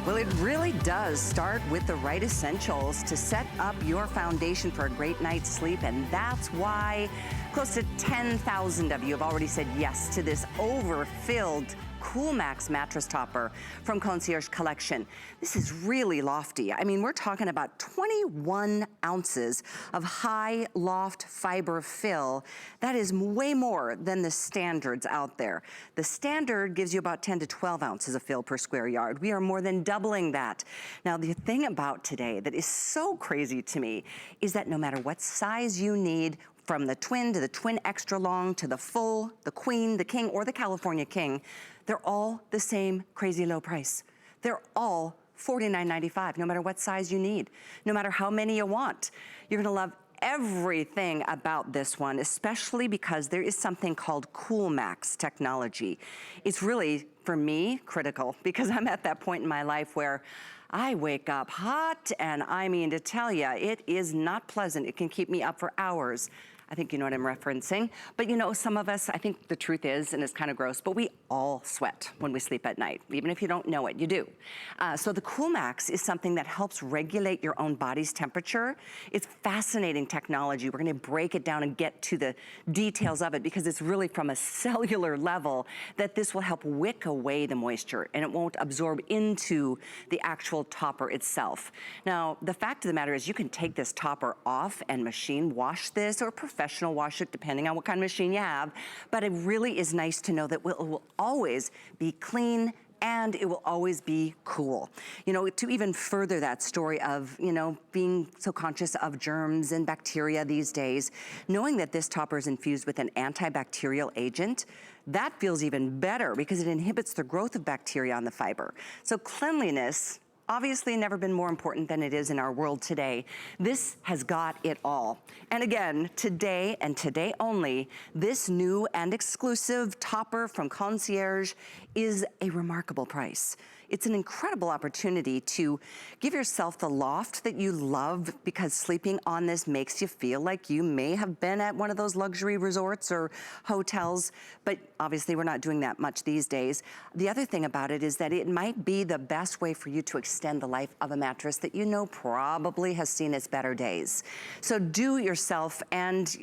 Well, it really does start with the right essentials to set up your foundation for a great night's sleep, and that's why close to 10,000 of you have already said yes to this Overfilled Coolmax mattress topper from Concierge Collection. This is really lofty. I mean, we're talking about 21 ounces of high loft fiber fill. That is way more than the standards out there. The standard gives you about 10 to 12 ounces of fill per square yard. We are more than doubling that. Now, the thing about today that is so crazy to me is that no matter what size you need, from the twin to the twin extra long to the full, the queen, the king, or the California king, they're all the same crazy low price. They're all $49.95, no matter what size you need, no matter how many you want. You're gonna love everything about this one, especially because there is something called Coolmax technology. It's really, for me, critical because I'm at that point in my life where I wake up hot, and I mean to tell you, it is not pleasant. It can keep me up for hours. I think you know what I'm referencing. But you know, some of us, I think the truth is, and it's kind of gross, but we all sweat when we sleep at night. Even if you don't know it, you do. So the Coolmax is something that helps regulate your own body's temperature. It's fascinating technology. We're gonna break it down and get to the details of it because it's really from a cellular level that this will help wick away the moisture and it won't absorb into the actual topper itself. Now, the fact of the matter is you can take this topper off and machine wash this or professional wash it depending on what kind of machine you have, but it really is nice to know that it will always be clean and it will always be cool. You know, to even further that story of, you know, being so conscious of germs and bacteria these days, knowing that this topper is infused with an antibacterial agent, that feels even better because it inhibits the growth of bacteria on the fiber. So cleanliness, obviously never been more important than it is in our world today. This has got it all. And again, today and today only, this new and exclusive topper from Concierge is a remarkable price. It's an incredible opportunity to give yourself the loft that you love because sleeping on this makes you feel like you may have been at one of those luxury resorts or hotels, but obviously we're not doing that much these days. The other thing about it is that it might be the best way for you to extend the life of a mattress that you know probably has seen its better days. So do yourself and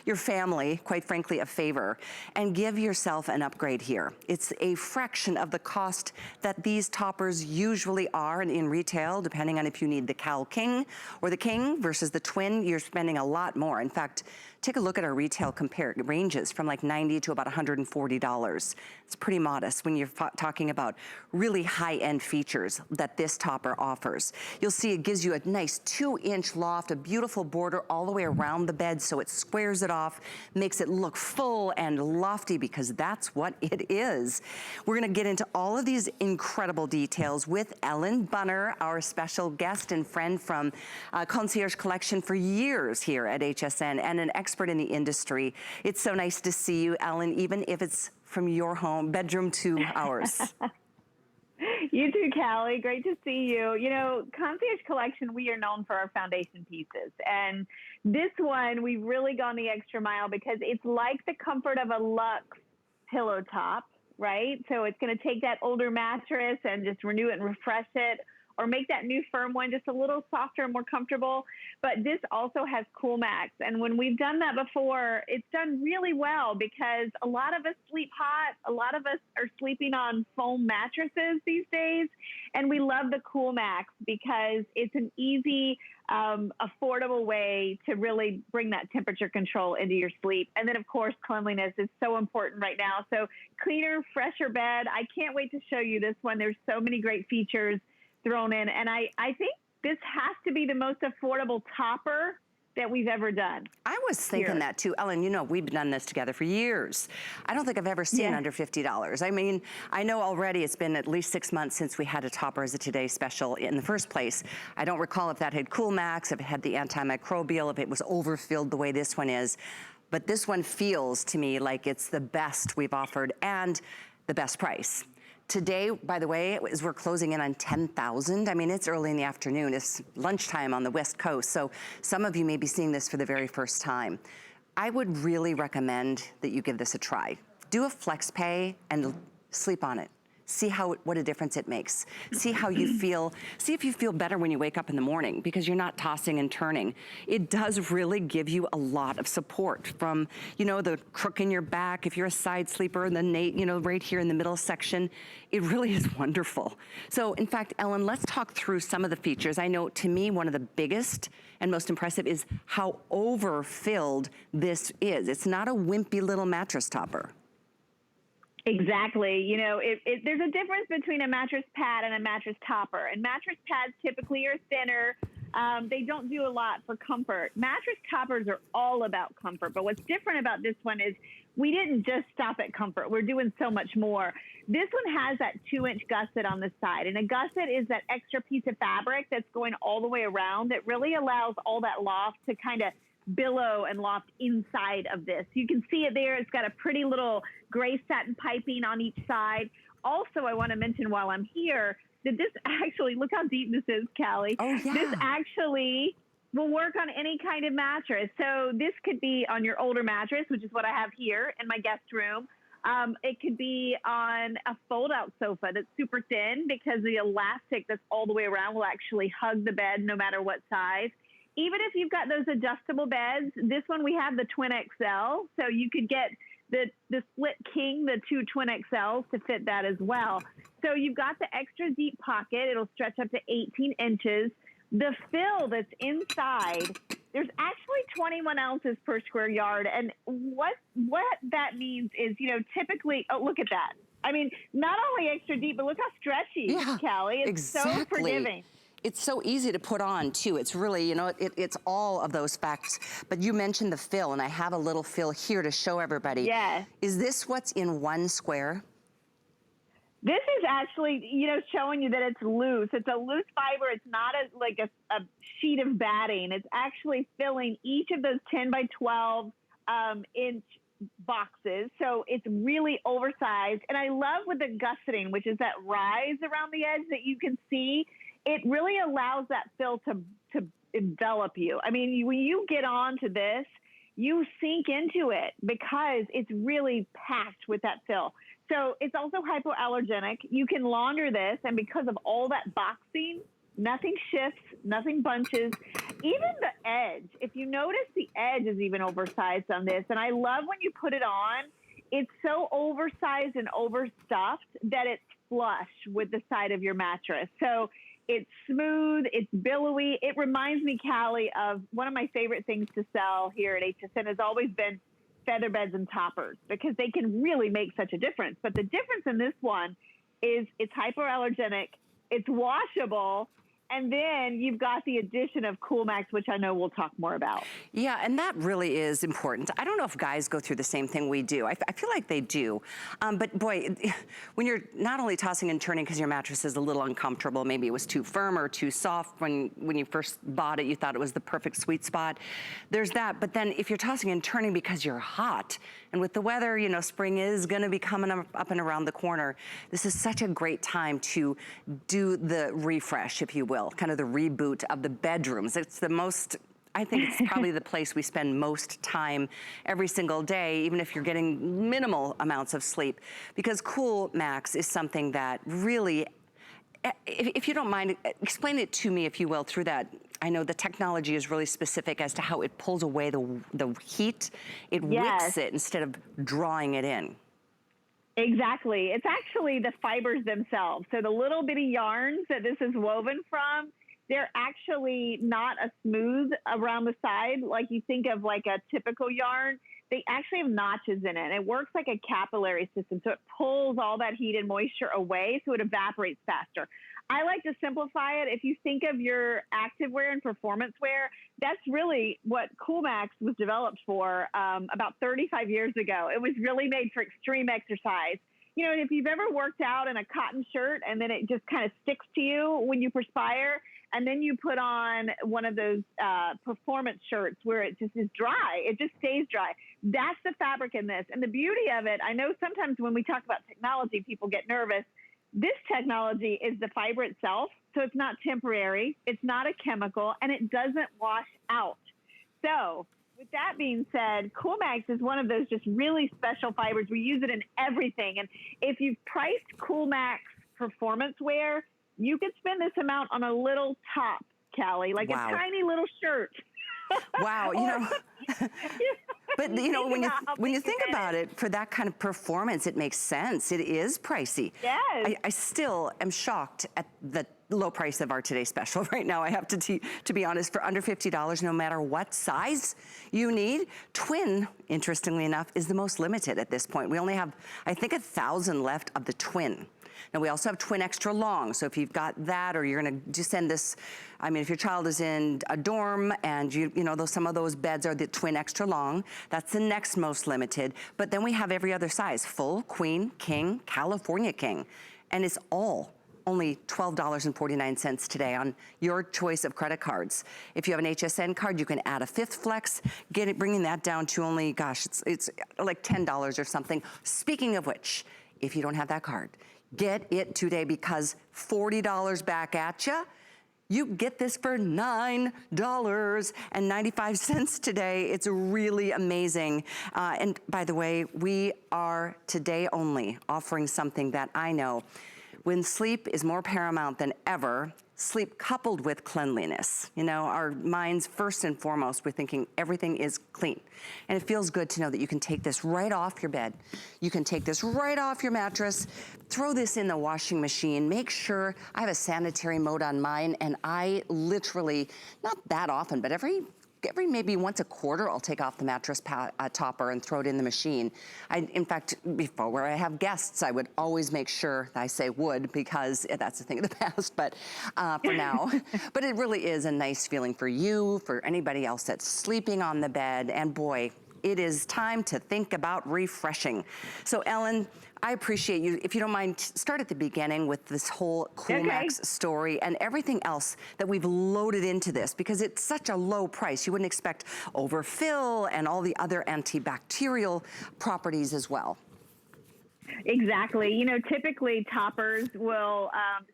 your family, quite frankly, a favor and give yourself an upgrade here. It's a fraction of the cost that these toppers usually are in retail, depending on if you need the Cal King or the King versus the Twin, you're spending a lot more. In fact, take a look at our retail ranges from like $90 to about $140. It's pretty modest when you're talking about really high-end features that this topper offers. You'll see it gives you a nice 2-inch loft, a beautiful border all the way around the bed so it squares it off, makes it look full and lofty because that's what it is. We're gonna get into all of these incredible details with Ellen Bunner, our special guest and friend from Concierge Collection for years here at HSN and an expert in the industry. It's so nice to see you, Ellen, even if it's from your home, bedroom to ours. You too, Callie. Great to see you. You know, Concierge Collection, we are known for our foundation pieces. And this one, we've really gone the extra mile because it's like the comfort of a luxe pillow top, right? So it's going to take that older mattress and just renew it and refresh it, or make that new firm one just a little softer and more comfortable. But this also has Coolmax. And when we've done that before, it's done really well because a lot of us sleep hot. A lot of us are sleeping on foam mattresses these days. And we love the Coolmax because it's an easy, affordable way to really bring that temperature control into your sleep. And then, of course, cleanliness is so important right now. So cleaner, fresher bed. I can't wait to show you this one. There's so many great features thrown in. And I think this has to be the most affordable topper that we've ever done. I was thinking that too. Ellen, you know, we've done this together for years. I don't think I've ever seen under $50. I mean, I know already it's been at least 6 months since we had a topper as a Today Special in the first place. I don't recall if that had Coolmax, if it had the antimicrobial, if it was overfilled the way this one is. But this one feels to me like it's the best we've offered and the best price. Today, by the way, as we're closing in on 10,000, I mean, it's early in the afternoon. It's lunchtime on the West Coast, so some of you may be seeing this for the very first time. I would really recommend that you give this a try. Do a flex pay and sleep on it. See what a difference it makes. See how you feel. See if you feel better when you wake up in the morning because you're not tossing and turning. It does really give you a lot of support from, you know, the crook in your back. If you're a side sleeper, and then you know, right here in the middle section, it really is wonderful. So in fact, Ellen, let's talk through some of the features. I know to me, one of the biggest and most impressive is how overfilled this is. It's not a wimpy little mattress topper. Exactly. You know, there's a difference between a mattress pad and a mattress topper. And mattress pads typically are thinner. They don't do a lot for comfort. Mattress toppers are all about comfort. But what's different about this one is we didn't just stop at comfort. We're doing so much more. This one has that 2-inch gusset on the side. And a gusset is that extra piece of fabric that's going all the way around that really allows all that loft to kind of billow and loft inside of this. You can see it there. It's got a pretty little gray satin piping on each side. Also, I want to mention while I'm here that this actually, look how deep this is, Callie. Oh, yeah. This actually will work on any kind of mattress. So this could be on your older mattress, which is what I have here in my guest room. It could be on a fold-out sofa that's super thin because the elastic that's all the way around will actually hug the bed no matter what size. Even if you've got those adjustable beds, this one we have the Twin XL, so you could get the split king, the 2 Twin XLs to fit that as well. So you've got the extra deep pocket. It'll stretch up to 18 inches. The fill that's inside, there's actually 21 ounces per square yard. And what that means is, you know, typically, oh, look at that. I mean, not only extra deep, but look how stretchy, Callie. It's so forgiving. It's so easy to put on too. It's really, you know, it's all of those facts. But you mentioned the fill, and I have a little fill here to show everybody. Yes. Is this what's in one square? This is actually, you know, showing you that it's loose. It's a loose fiber. It's not like a sheet of batting. It's actually filling each of those 10 by 12 inch boxes. So it's really oversized. And I love with the gusseting, which is that rise around the edge that you can see. It really allows that fill to envelop you. I mean, when you get onto this, you sink into it because it's really packed with that fill. So it's also hypoallergenic. You can launder this, and because of all that boxing, nothing shifts, nothing bunches. Even the edge, if you notice, the edge is even oversized on this. And I love when you put it on, it's so oversized and overstuffed that it's flush with the side of your mattress. So it's smooth, it's billowy. It reminds me, Callie, of one of my favorite things to sell here at HSN has always been feather beds and toppers because they can really make such a difference. But the difference in this one is it's hypoallergenic, it's washable, and then you've got the addition of Coolmax, which I know we'll talk more about. Yeah, and that really is important. I don't know if guys go through the same thing we do. I feel like they do. But boy, when you're not only tossing and turning because your mattress is a little uncomfortable, maybe it was too firm or too soft when you first bought it, you thought it was the perfect sweet spot. There's that, but then if you're tossing and turning because you're hot, and with the weather, you know, spring is gonna be coming up and around the corner, this is such a great time to do the refresh, if you will, kind of the reboot of the bedrooms. It's the most, I think it's probably the place we spend most time every single day, even if you're getting minimal amounts of sleep, because Coolmax is something that really, if you don't mind, explain it to me, if you will, through that. I know the technology is really specific as to how it pulls away the heat. It wicks it instead of drawing it in. Exactly. It's actually the fibers themselves. So the little bitty yarns that this is woven from, they're actually not a smooth around the side like you think of like a typical yarn. They actually have notches in it. It works like a capillary system. So it pulls all that heat and moisture away so it evaporates faster. I like to simplify it. If you think of your activewear and performance wear, that's really what Coolmax was developed for about 35 years ago. It was really made for extreme exercise. You know, if you've ever worked out in a cotton shirt and then it just kind of sticks to you when you perspire, and then you put on one of those performance shirts where it just is dry, it just stays dry. That's the fabric in this. And the beauty of it, I know sometimes when we talk about technology, people get nervous. This technology is the fiber itself, so it's not temporary, it's not a chemical, and it doesn't wash out. So With that being said, Coolmax is one of those just really special fibers. We use it in everything. And if you've priced Coolmax performance wear, you could spend this amount on a little top, Callie, like wow. a tiny little shirt. Wow, you know, but you know, when you think about it, for that kind of performance, it makes sense. It is pricey. Yes. I still am shocked at the low price of our Today Special right now. I have to be honest, for under $50, no matter what size you need. Twin, interestingly enough, is the most limited at this point. We only have, I think, 1,000 left of the twin. Now we also have twin extra long, so if you've got that, or you're gonna just send this, I mean, if your child is in a dorm and you know, some of those beds are the twin extra long, that's the next most limited. But then we have every other size, full, queen, king, California king. And it's all only $12.49 today on your choice of credit cards. If you have an HSN card, you can add a fifth flex, bringing that down to only, gosh, it's like $10 or something. Speaking of which, if you don't have that card, get it today, because $40 back at you. You get this for $9.95 today. It's really amazing. And by the way, we are today only offering something that I know, when sleep is more paramount than ever, sleep coupled with cleanliness. You know, our minds first and foremost, we're thinking everything is clean. And it feels good to know that you can take this right off your bed. You can take this right off your mattress, throw this in the washing machine, make sure, I have a sanitary mode on mine, and I literally, not that often, but every maybe once a quarter, I'll take off the mattress topper and throw it in the machine. In fact, before where I have guests, I would always make sure, I say would because that's a thing of the past, but for now. But it really is a nice feeling for you, for anybody else that's sleeping on the bed, and boy, it is time to think about refreshing. So Ellen, I appreciate you. If you don't mind, start at the beginning with this whole Coolmax story and everything else that we've loaded into this, because it's such a low price. You wouldn't expect overfill and all the other antibacterial properties as well. Exactly. You know, typically toppers will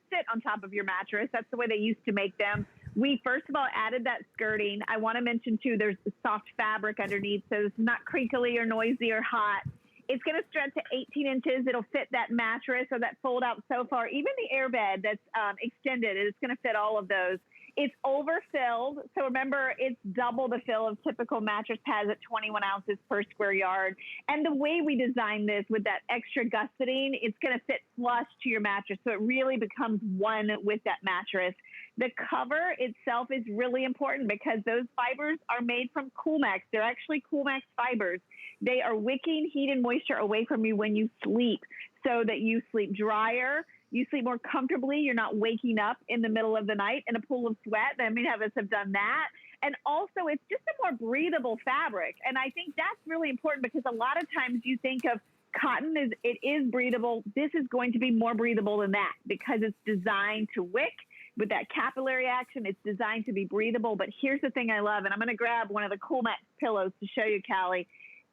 sit on top of your mattress. That's the way they used to make them. We, first of all, added that skirting. I want to mention, too, there's soft fabric underneath, so it's not crinkly or noisy or hot. It's going to stretch to 18 inches. It'll fit that mattress or that fold-out sofa, or even the airbed that's extended. It's going to fit all of those. It's overfilled. So remember, it's double the fill of typical mattress pads at 21 ounces per square yard. And the way we designed this with that extra gusseting, it's going to fit flush to your mattress. So it really becomes one with that mattress. The cover itself is really important because those fibers are made from Coolmax. They're actually Coolmax fibers. They are wicking heat and moisture away from you when you sleep, so that you sleep drier, you sleep more comfortably, you're not waking up in the middle of the night in a pool of sweat. I mean, of us have done that. And also, it's just a more breathable fabric. And I think that's really important because a lot of times you think of cotton as it is breathable. This is going to be more breathable than that because it's designed to wick with that capillary action. It's designed to be breathable. But here's the thing I love, and I'm going to grab one of the Coolmax pillows to show you, Callie.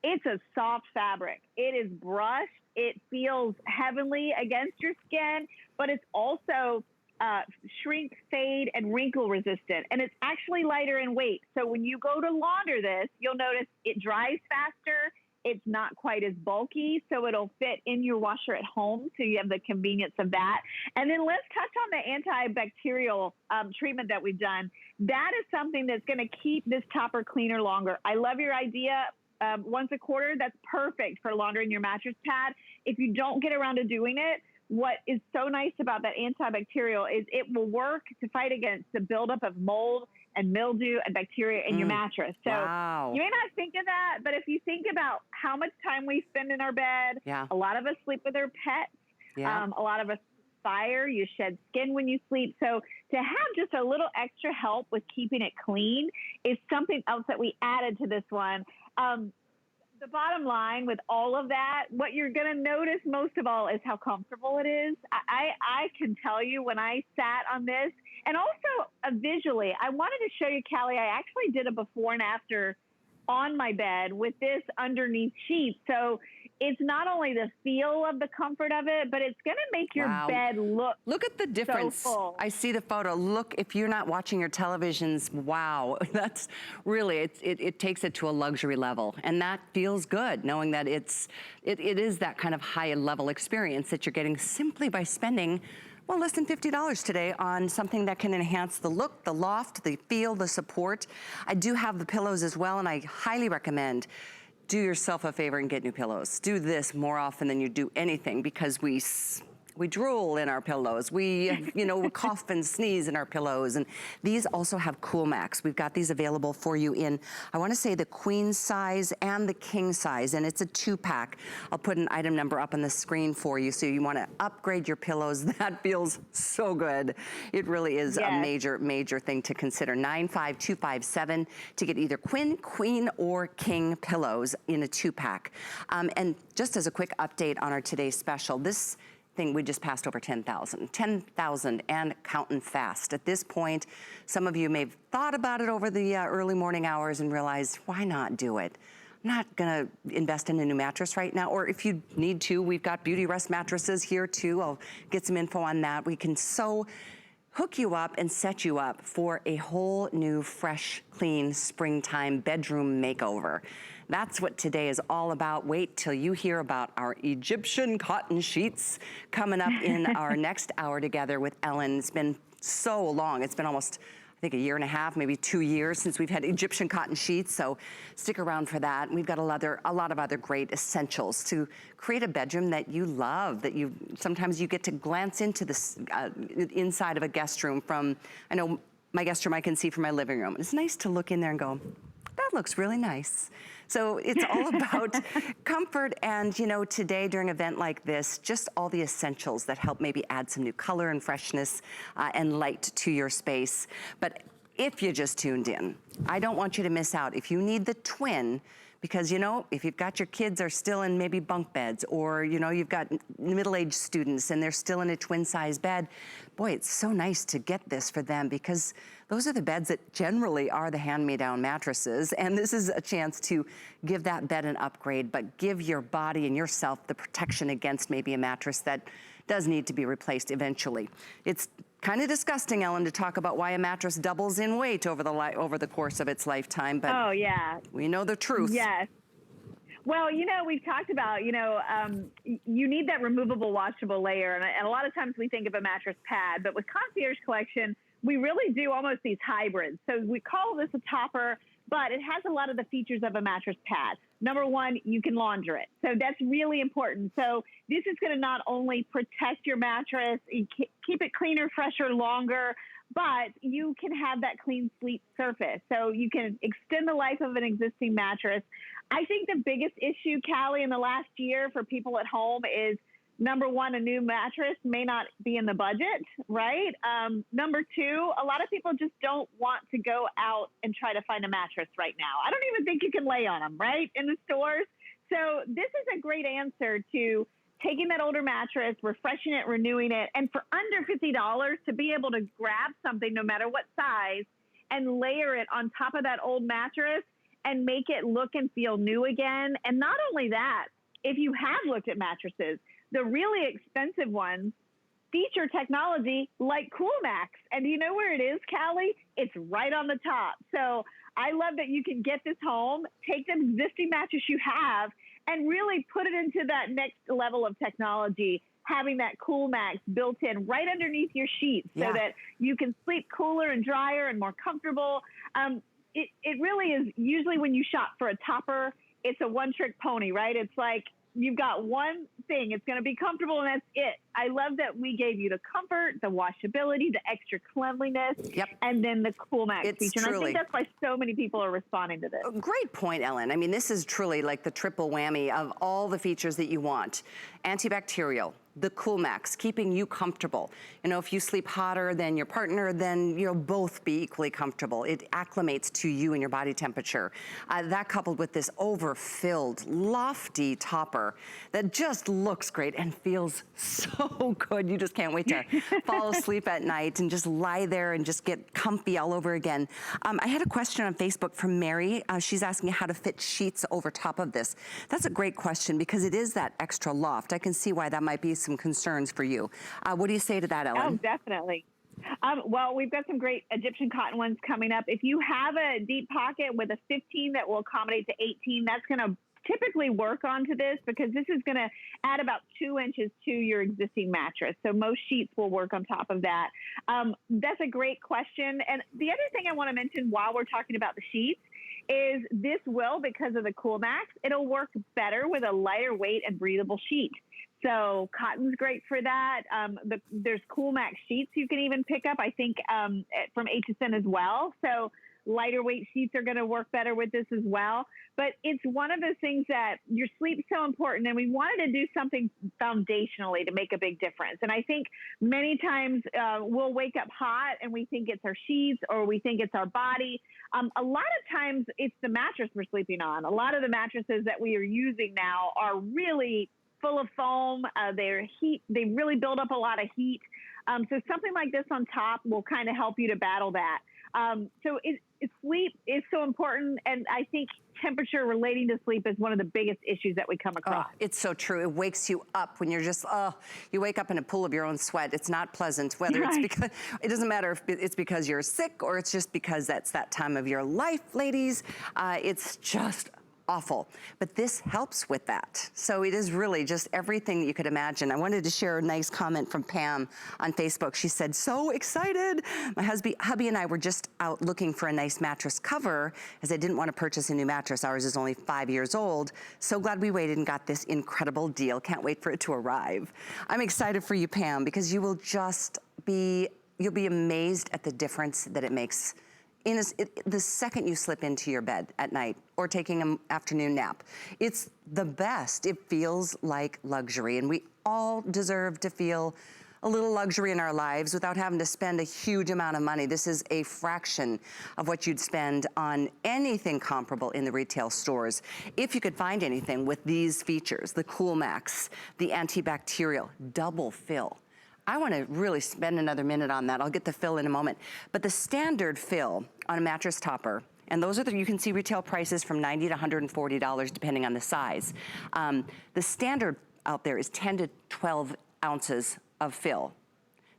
It's a soft fabric. It is brushed. It feels heavenly against your skin, but it's also shrink, fade, and wrinkle resistant. And it's actually lighter in weight. So when you go to launder this, you'll notice it dries faster. It's not quite as bulky, so it'll fit in your washer at home, so you have the convenience of that. And then let's touch on the antibacterial treatment that we've done. That is something that's going to keep this topper cleaner longer. I love your idea. Once a quarter, that's perfect for laundering your mattress pad. If you don't get around to doing it, what is so nice about that antibacterial is it will work to fight against the buildup of mold and mildew and bacteria in your mattress. So you may not think of that, but if you think about how much time we spend in our bed, a lot of us sleep with our pets. A lot of us fire, you shed skin when you sleep. So to have just a little extra help with keeping it clean is something else that we added to this one. The bottom line with all of that, what you're going to notice most of all is how comfortable it is. I can tell you when I sat on this, and also visually, I wanted to show you, Callie, I actually did a before and after on my bed with this underneath sheet. So it's not only the feel of the comfort of it, but it's gonna make your bed look at the difference. So full. I see the photo. Look, if you're not watching your televisions, wow, that's really, it takes it to a luxury level. And that feels good, knowing that it is that kind of high level experience that you're getting simply by spending, well, less than $50 today on something that can enhance the look, the loft, the feel, the support. I do have the pillows as well, and I highly recommend do yourself a favor and get new pillows. Do this more often than you do anything, because we drool in our pillows. We, you know, we cough and sneeze in our pillows. And these also have Coolmax. We've got these available for you in, I wanna say, the queen size and the king size, and it's a 2-pack. I'll put an item number up on the screen for you, so you wanna upgrade your pillows. That feels so good. It really is a major, major thing to consider. 95257 to get either queen, or king pillows in a 2-pack. And just as a quick update on our today's special, this thing, we just passed over 10,000 and counting fast. At this point, some of you may have thought about it over the early morning hours and realized, why not do it? I'm not gonna invest in a new mattress right now, or if you need to, we've got Beauty Rest mattresses here too. I'll get some info on that. We can hook you up and set you up for a whole new, fresh, clean, springtime bedroom makeover. That's what today is all about. Wait till you hear about our Egyptian cotton sheets coming up in our next hour together with Ellen. It's been so long. It's been almost, I think, a year and a half, maybe 2 years since we've had Egyptian cotton sheets, so stick around for that. And we've got a lot of other great essentials to create a bedroom that you love, that sometimes you get to glance into the inside of a guest room from, I know my guest room I can see from my living room. It's nice to look in there and go, that looks really nice. So it's all about comfort, and you know, today during an event like this, just all the essentials that help maybe add some new color and freshness and light to your space. But if you just tuned in, I don't want you to miss out. If you need the twin, because you know, if you've got your kids are still in maybe bunk beds, or you know, you've got middle-aged students and they're still in a twin size bed, boy, it's so nice to get this for them, because those are the beds that generally are the hand-me-down mattresses, and this is a chance to give that bed an upgrade, but give your body and yourself the protection against maybe a mattress that does need to be replaced eventually. It's kind of disgusting, Ellen, to talk about why a mattress doubles in weight over the course of its lifetime, but oh yeah, we know the truth. Yes. Well, you know, we've talked about, you know, you need that removable washable layer, and a lot of times we think of a mattress pad, but with Concierge Collection, we really do almost these hybrids. So we call this a topper, but it has a lot of the features of a mattress pad. Number one, you can launder it. So that's really important. So this is going to not only protect your mattress, keep it cleaner, fresher, longer, but you can have that clean sleep surface. So you can extend the life of an existing mattress. I think the biggest issue, Callie, in the last year for people at home is, number one, a new mattress may not be in the budget, right? Number two, a lot of people just don't want to go out and try to find a mattress right now. I don't even think you can lay on them, right, in the stores. So this is a great answer to taking that older mattress, refreshing it, renewing it, and for under $50 to be able to grab something, no matter what size, and layer it on top of that old mattress and make it look and feel new again. And not only that, if you have looked at mattresses, the really expensive ones feature technology like Coolmax. And do you know where it is, Callie? It's right on the top. So I love that you can get this home, take the existing mattress you have, and really put it into that next level of technology, having that Coolmax built in right underneath your sheets so that you can sleep cooler and drier and more comfortable. It really is, usually when you shop for a topper, it's a one-trick pony, right? It's like, you've got one thing. It's going to be comfortable, and that's it. I love that we gave you the comfort, the washability, the extra cleanliness, and then the Coolmax feature. And I think that's why so many people are responding to this. Great point, Ellen. I mean, this is truly like the triple whammy of all the features that you want. Antibacterial, the Coolmax, keeping you comfortable. You know, if you sleep hotter than your partner, then you'll both be equally comfortable. It acclimates to you and your body temperature. That coupled with this overfilled, lofty topper that just looks great and feels so good. You just can't wait to fall asleep at night and just lie there and just get comfy all over again. I had a question on Facebook from Mary. She's asking how to fit sheets over top of this. That's a great question because it is that extra loft. I can see why that might be some concerns for you. What do you say to that, Ellen? Oh, definitely. Well, we've got some great Egyptian cotton ones coming up. If you have a deep pocket with a 15 that will accommodate to 18, that's going to typically work onto this because this is going to add about 2 inches to your existing mattress. So most sheets will work on top of that. That's a great question. And the other thing I want to mention while we're talking about the sheets is this will, because of the Coolmax, it'll work better with a lighter weight and breathable sheet. So cotton's great for that. There's Coolmax sheets you can even pick up, I think, from HSN as well. So lighter weight sheets are going to work better with this as well. But it's one of those things that your sleep's so important, and we wanted to do something foundationally to make a big difference. And I think many times we'll wake up hot and we think it's our sheets or we think it's our body. A lot of times it's the mattress we're sleeping on. A lot of the mattresses that we are using now are really full of foam. They really build up a lot of heat. So something like this on top will kind of help you to battle that. So sleep is so important, and I think temperature relating to sleep is one of the biggest issues that we come across. Oh, it's so true. It wakes you up when you're just, you wake up in a pool of your own sweat. It's not pleasant, whether it's because, it doesn't matter if it's because you're sick or it's just because that's that time of your life, ladies. It's just awful, but this helps with that. So it is really just everything that you could imagine. I wanted to share a nice comment from Pam on Facebook. She said, so excited. My hubby and I were just out looking for a nice mattress cover as I didn't want to purchase a new mattress. Ours is only 5 years old. So glad we waited and got this incredible deal. Can't wait for it to arrive. I'm excited for you, Pam, because you will just you'll be amazed at the difference that it makes the second you slip into your bed at night or taking an afternoon nap. It's the best. It feels like luxury, and we all deserve to feel a little luxury in our lives without having to spend a huge amount of money. This is a fraction of what you'd spend on anything comparable in the retail stores. If you could find anything with these features, the Coolmax, the antibacterial, double fill. I want to really spend another minute on that. I'll get the fill in a moment. But the standard fill on a mattress topper, and those are you can see retail prices from $90 to $140 depending on the size. The standard out there is 10 to 12 ounces of fill.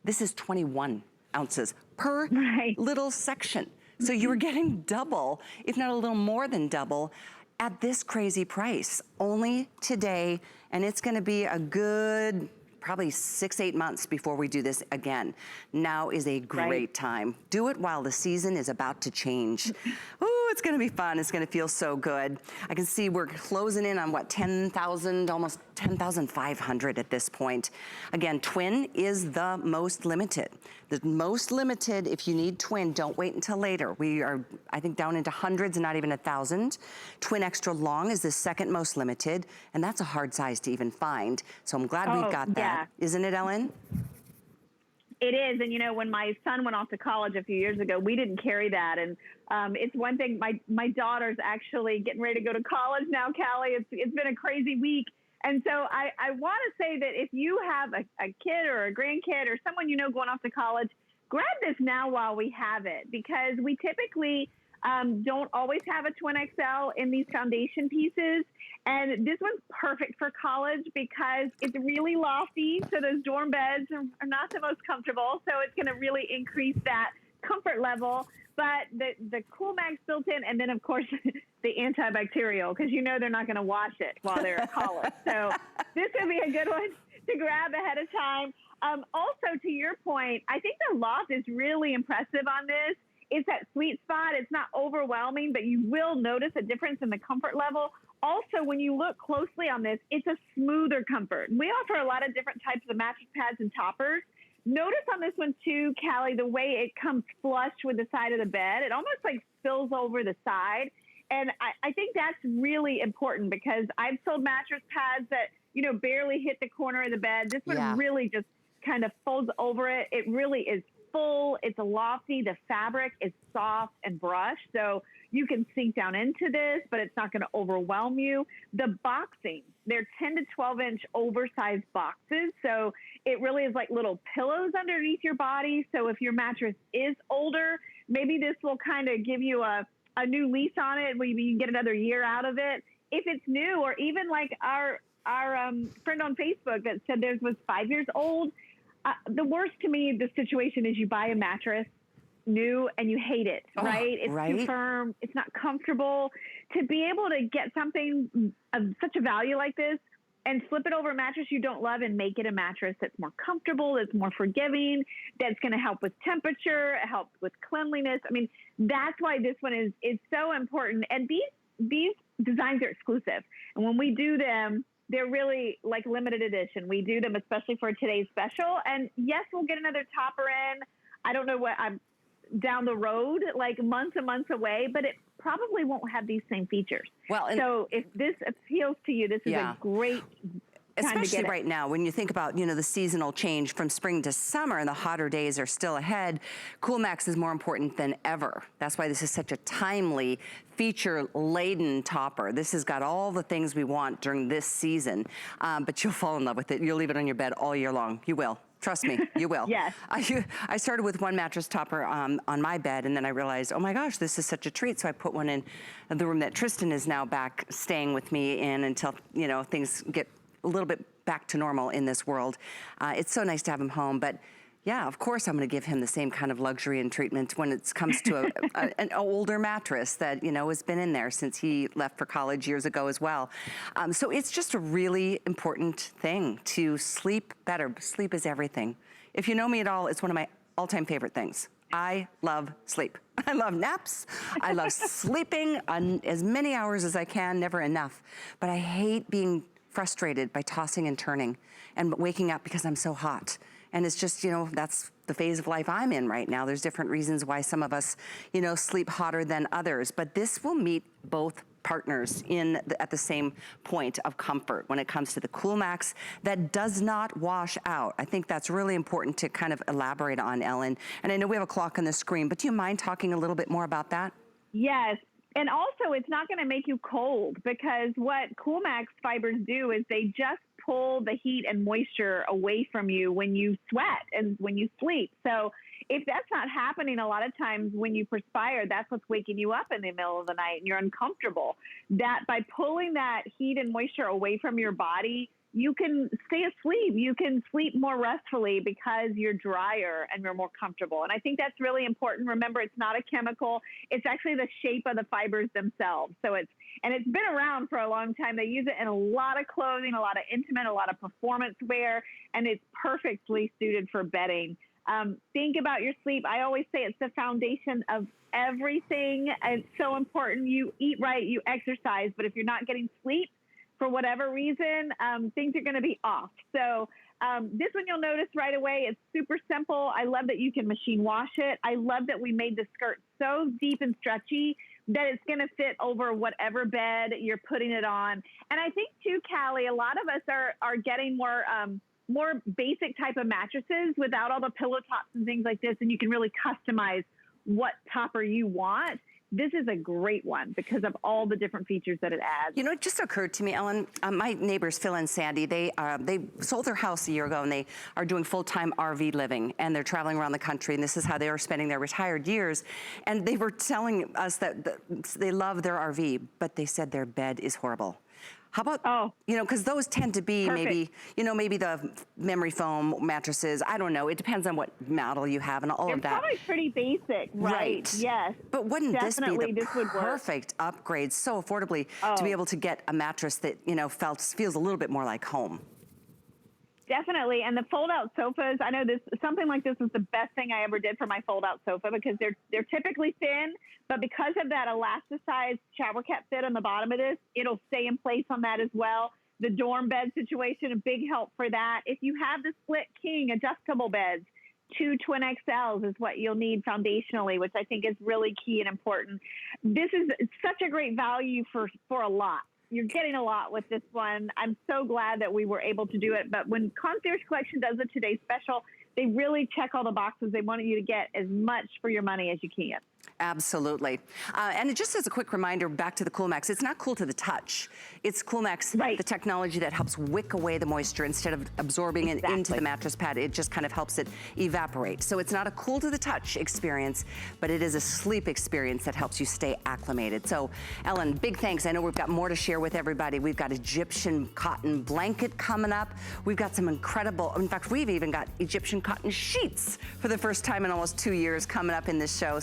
This is 21 ounces per little section. So you're getting double, if not a little more than double, at this crazy price. Only today, and it's going to be a good probably 6-8 months before we do this again. Now is a great time. Do it while the season is about to change. Ooh, it's gonna be fun. It's gonna feel so good. I can see we're closing in on what, 10,000, almost 10,500 at this point. Again, twin is the most limited. The most limited, if you need twin, don't wait until later. We are, I think, down into hundreds and not even 1,000. Twin extra long is the second most limited, and that's a hard size to even find. So I'm glad we've got that. Isn't it, Ellen? It is. And, you know, when my son went off to college a few years ago, we didn't carry that. And it's one thing, my daughter's actually getting ready to go to college now, Callie. It's been a crazy week. And so I want to say that if you have a kid or a grandkid or someone you know going off to college, grab this now while we have it, because we typically don't always have a twin XL in these foundation pieces. And this one's perfect for college because it's really lofty, so those dorm beds are not the most comfortable. So it's going to really increase that comfort level. But the Coolmax built in, and then, of course, the antibacterial, because you know they're not going to wash it while they're at college. So this would be a good one to grab ahead of time. Also, to your point, I think the loft is really impressive on this. It's that sweet spot. It's not overwhelming, but you will notice a difference in the comfort level. Also, when you look closely on this, it's a smoother comfort. We offer a lot of different types of mattress pads and toppers. Notice on this one too, Callie, the way it comes flush with the side of the bed. It almost like spills over the side. And I think that's really important because I've sold mattress pads that, you know, barely hit the corner of the bed. This one really just kind of folds over it. It really is full. It's lofty. The fabric is soft and brushed. So you can sink down into this, but it's not going to overwhelm you. The boxing, they're 10 to 12 inch oversized boxes. So it really is like little pillows underneath your body. So if your mattress is older, maybe this will kind of give you a new lease on it. Maybe you can get another year out of it. If it's new, or even like our friend on Facebook that said theirs was 5 years old. The worst to me, the situation is you buy a mattress new and you hate it, right? It's too firm. It's not comfortable. To be able to get something of such a value like this and flip it over a mattress you don't love and make it a mattress that's more comfortable, that's more forgiving, that's going to help with temperature, it helps with cleanliness. I mean, that's why this one is so important. And these designs are exclusive. And when we do them, they're really like limited edition. We do them especially for today's special. And yes, we'll get another topper in. I don't know what I'm down the road, like months and months away, but it probably won't have these same features. Well, so if this appeals to you, this is a great especially right now, when you think about, you know, the seasonal change from spring to summer and the hotter days are still ahead, Coolmax is more important than ever. That's why this is such a timely, feature-laden topper. This has got all the things we want during this season, but you'll fall in love with it. You'll leave it on your bed all year long. You will. Trust me, you will. Yes. I started with one mattress topper on my bed, and then I realized, oh my gosh, this is such a treat. So I put one in the room that Tristan is now back staying with me in until, you know, things get a little bit back to normal in this world. It's so nice to have him home, but yeah, of course I'm gonna give him the same kind of luxury and treatment when it comes to an older mattress that, you know, has been in there since he left for college years ago as well. So it's just a really important thing to sleep better. Sleep is everything. If you know me at all, it's one of my all-time favorite things. I love sleep. I love naps. I love sleeping on as many hours as I can, never enough. But I hate being frustrated by tossing and turning and waking up because I'm so hot. And it's just, you know, that's the phase of life I'm in right now. There's different reasons why some of us, you know, sleep hotter than others, but this will meet both partners at the same point of comfort when it comes to the Coolmax that does not wash out. I think that's really important to kind of elaborate on, Ellen. And I know we have a clock on the screen, but do you mind talking a little bit more about that? Yes. And also, it's not going to make you cold, because what Coolmax fibers do is they just pull the heat and moisture away from you when you sweat and when you sleep. So if that's not happening, a lot of times when you perspire, that's what's waking you up in the middle of the night and you're uncomfortable. That by pulling that heat and moisture away from your body, you can stay asleep. You can sleep more restfully because you're drier and you're more comfortable. And I think that's really important. Remember, it's not a chemical. It's actually the shape of the fibers themselves. So it's been around for a long time. They use it in a lot of clothing, a lot of intimate, a lot of performance wear, and it's perfectly suited for bedding. Think about your sleep. I always say it's the foundation of everything. It's so important. You eat right, you exercise, but if you're not getting sleep, for whatever reason, things are going to be off. So this one you'll notice right away. It's super simple. I love that you can machine wash it. I love that we made the skirt so deep and stretchy that it's going to fit over whatever bed you're putting it on. And I think too, Callie, a lot of us are getting more basic type of mattresses without all the pillow tops and things like this. And you can really customize what topper you want. This is a great one because of all the different features that it adds. You know, it just occurred to me, Ellen, my neighbors, Phil and Sandy, they sold their house a year ago and they are doing full-time RV living and they're traveling around the country, and this is how they are spending their retired years. And they were telling us that they love their RV, but they said their bed is horrible. How about, you know, because those tend to be maybe, you know, maybe the memory foam mattresses. I don't know. It depends on what model you have and all of that. They're probably pretty basic, right? Yes. But wouldn't this be the perfect upgrade so affordably to be able to get a mattress that, you know, feels a little bit more like home? Definitely. And the fold-out sofas, I know something like this was the best thing I ever did for my fold-out sofa because they're typically thin, but because of that elasticized shower cap fit on the bottom of this, it'll stay in place on that as well. The dorm bed situation, a big help for that. If you have the split king adjustable beds, 2 twin XLs is what you'll need foundationally, which I think is really key and important. This is such a great value for a lot. you're getting a lot with this one. I'm so glad that we were able to do it. But when Concierge Collection does a today's special, they really check all the boxes. They want you to get as much for your money as you can. Absolutely. And just as a quick reminder, back to the Coolmax, it's not cool to the touch. It's Coolmax, Right. the technology that helps wick away the moisture instead of absorbing it into the mattress pad. It just kind of helps it evaporate. So it's not a cool to the touch experience, but it is a sleep experience that helps you stay acclimated. So Ellen, big thanks. I know we've got more to share with everybody. We've got Egyptian cotton blanket coming up. We've got some incredible, in fact, we've even got Egyptian cotton sheets for the first time in almost 2 years coming up in this show.